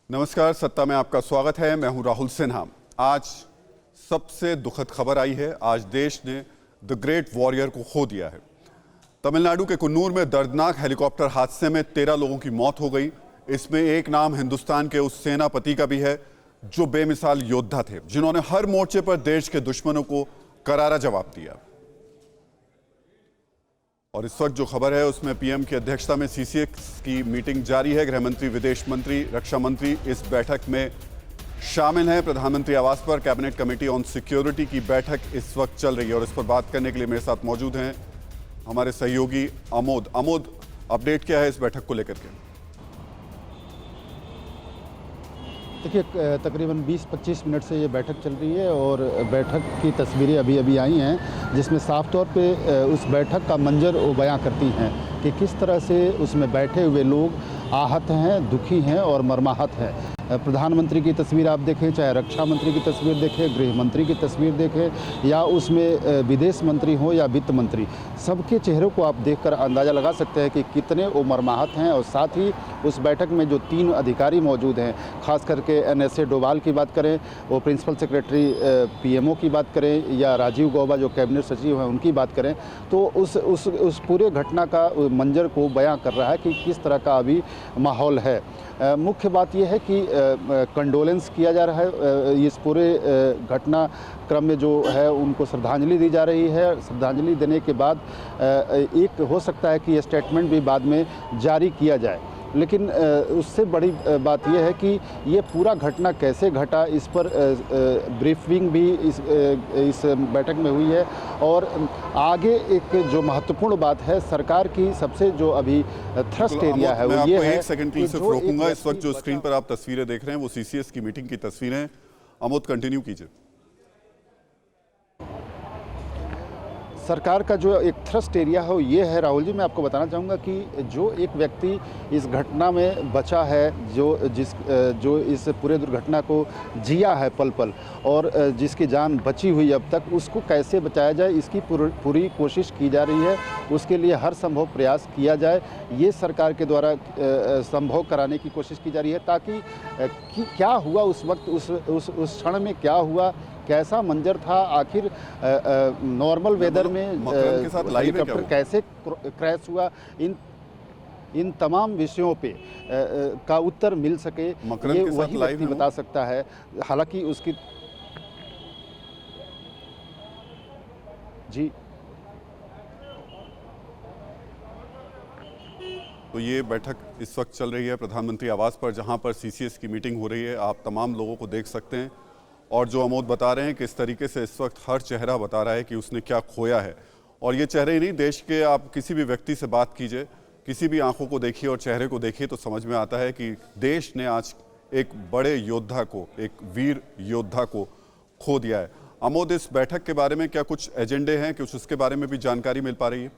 नमस्कार, सत्ता में आपका स्वागत है। मैं हूं राहुल सिन्हा। आज सबसे दुखद खबर आई है। आज देश ने द ग्रेट वॉरियर को खो दिया है। तमिलनाडु के कुन्नूर में दर्दनाक हेलीकॉप्टर हादसे में 13 लोगों की मौत हो गई। इसमें एक नाम हिंदुस्तान के उस सेनापति का भी है जो बेमिसाल योद्धा थे, जिन्होंने हर मोर्चे पर देश के दुश्मनों को करारा जवाब दिया। और इस वक्त जो खबर है उसमें पीएम की अध्यक्षता में सीसीएस की मीटिंग जारी है। गृह मंत्री, विदेश मंत्री, रक्षा मंत्री इस बैठक में शामिल हैं। प्रधानमंत्री आवास पर कैबिनेट कमेटी ऑन सिक्योरिटी की बैठक इस वक्त चल रही है और इस पर बात करने के लिए मेरे साथ मौजूद हैं हमारे सहयोगी अमोद। अमोद, अपडेट क्या है इस बैठक को लेकर के? देखिए, तकरीबन 20-25 मिनट से ये बैठक चल रही है और बैठक की तस्वीरें अभी अभी आई हैं, जिसमें साफ तौर पे उस बैठक का मंजर वो बयां करती हैं कि किस तरह से उसमें बैठे हुए लोग आहत हैं, दुखी हैं और मर्माहत हैं। प्रधानमंत्री की तस्वीर आप देखें, चाहे रक्षा मंत्री की तस्वीर देखें, गृह मंत्री की तस्वीर देखें, या उसमें विदेश मंत्री हो या वित्त मंत्री, सबके चेहरों को आप देखकर अंदाज़ा लगा सकते हैं कि कितने वो मर्माहत हैं। और साथ ही उस बैठक में जो 3 अधिकारी मौजूद हैं, खास करके NSA डोभाल की बात करें, वो प्रिंसिपल सेक्रेटरी PMO की बात करें, या राजीव गौबा जो कैबिनेट सचिव हैं उनकी बात करें, तो उस पूरे घटना का मंजर को बयां कर रहा है कि किस तरह का अभी माहौल है। मुख्य बात यह है कि कंडोलेंस किया जा रहा है। इस पूरे घटनाक्रम में जो है उनको श्रद्धांजलि दी जा रही है। श्रद्धांजलि देने के बाद एक हो सकता है कि ये स्टेटमेंट भी बाद में जारी किया जाए, लेकिन उससे बड़ी बात यह है कि ये पूरा घटना कैसे घटा, इस पर ब्रीफिंग भी इस बैठक में हुई है। और आगे एक जो महत्वपूर्ण बात है, सरकार की सबसे जो अभी थ्रस्ट एरिया है वो ये है। एक सेकंड के लिए सिर्फ रोकूंगा। इस वक्त जो स्क्रीन पर आप तस्वीरें देख रहे हैं वो CCS की मीटिंग की तस्वीरें हैं। अमोद, कंटिन्यू कीजिए। सरकार का जो एक थ्रस्ट एरिया है वो ये है, राहुल जी, मैं आपको बताना चाहूँगा कि जो एक व्यक्ति इस घटना में बचा है, जो इस पूरे दुर्घटना को जिया है पल पल, और जिसकी जान बची हुई अब तक, उसको कैसे बचाया जाए इसकी पूरी कोशिश की जा रही है। उसके लिए हर संभव प्रयास किया जाए, ये सरकार के द्वारा संभव कराने की कोशिश की जा रही है, ताकि क्या हुआ उस वक्त, उस क्षण में क्या हुआ, कैसा मंजर था, आखिर नॉर्मल वेदर में हेलीकॉप्टर कैसे क्रैश हुआ, इन तमाम विषयों पे का उत्तर मिल सके, ये वही व्यक्ति बता सकता है। हालांकि उसकी जी तो ये बैठक इस वक्त चल रही है प्रधानमंत्री आवास पर, जहां पर CCS की मीटिंग हो रही है। आप तमाम लोगों को देख सकते हैं और जो अमोद बता रहे हैं कि इस तरीके से इस वक्त हर चेहरा बता रहा है कि उसने क्या खोया है। और ये चेहरे ही नहीं, देश के आप किसी भी व्यक्ति से बात कीजिए, किसी भी आंखों को देखिए और चेहरे को देखिए, तो समझ में आता है कि देश ने आज एक बड़े योद्धा को, एक वीर योद्धा को खो दिया है। अमोद, इस बैठक के बारे में क्या कुछ एजेंडे हैं, कुछ उसके बारे में भी जानकारी मिल पा रही है?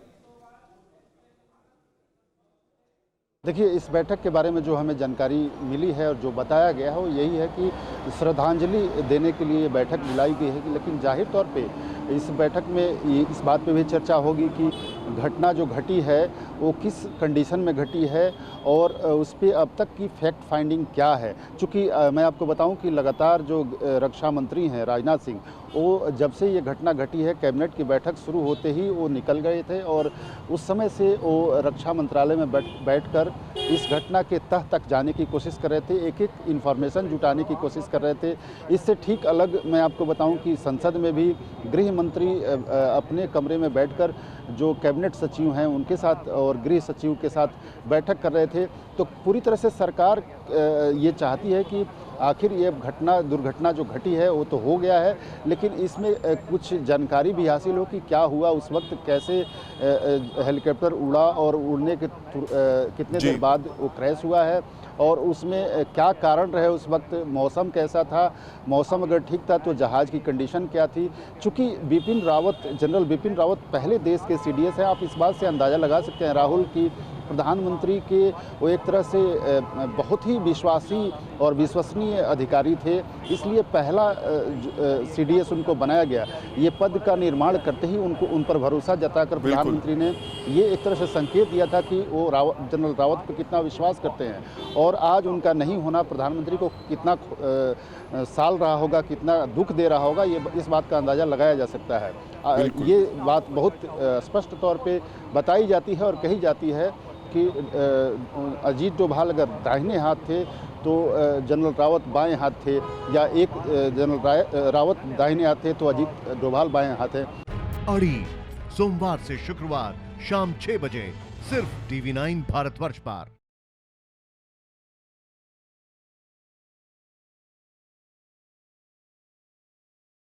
देखिए, इस बैठक के बारे में जो हमें जानकारी मिली है और जो बताया गया है वो यही है कि श्रद्धांजलि देने के लिए बैठक बुलाई गई है, लेकिन जाहिर तौर पे इस बैठक में इस बात पे भी चर्चा होगी कि घटना जो घटी है वो किस कंडीशन में घटी है और उस पर अब तक की फैक्ट फाइंडिंग क्या है। चूँकि मैं आपको बताऊं कि लगातार जो रक्षा मंत्री हैं राजनाथ सिंह, वो जब से ये घटना घटी है, कैबिनेट की बैठक शुरू होते ही वो निकल गए थे और उस समय से वो रक्षा मंत्रालय में बैठकर इस घटना के तह तक जाने की कोशिश कर रहे थे, एक एक इन्फॉर्मेशन जुटाने की कोशिश कर रहे थे। इससे ठीक अलग मैं आपको बताऊं कि संसद में भी गृह मंत्री अपने कमरे में बैठकर जो कैबिनेट सचिव हैं उनके साथ और गृह सचिव के साथ बैठक कर रहे थे। तो पूरी तरह से सरकार ये चाहती है कि आखिर ये दुर्घटना जो घटी है वो तो हो गया है, लेकिन इसमें कुछ जानकारी भी हासिल हो कि क्या हुआ उस वक्त, कैसे हेलीकॉप्टर उड़ा और उड़ने के कितने देर बाद वो क्रैश हुआ है और उसमें क्या कारण रहे उस वक्त, मौसम कैसा था, मौसम अगर ठीक था तो जहाज़ की कंडीशन क्या थी। चूँकि जनरल बिपिन रावत पहले देश के CDS हैं, आप इस बात से अंदाज़ा लगा सकते हैं राहुल की प्रधानमंत्री के वो एक तरह से बहुत ही विश्वासी और विश्वसनीय अधिकारी थे, इसलिए पहला CDS उनको बनाया गया। ये पद का निर्माण करते ही उन पर भरोसा जताकर प्रधानमंत्री ने ये एक तरह से संकेत दिया था कि वो जनरल रावत पर कितना विश्वास करते हैं। और और आज उनका नहीं होना प्रधानमंत्री को कितना साल रहा होगा, कितना दुख दे रहा होगा, ये इस बात का अंदाज़ा लगाया जा सकता है। ये बात बहुत स्पष्ट तौर पे बताई जाती है और कही जाती है कि अजीत डोभाल अगर दाहिने हाथ थे तो जनरल रावत बाएं हाथ थे, या एक जनरल रावत दाहिने हाथ थे तो अजीत डोभाल बाएं हाथ हैं। अड़ी सोमवार से शुक्रवार शाम 6 बजे सिर्फ TV9 भारतवर्ष पर।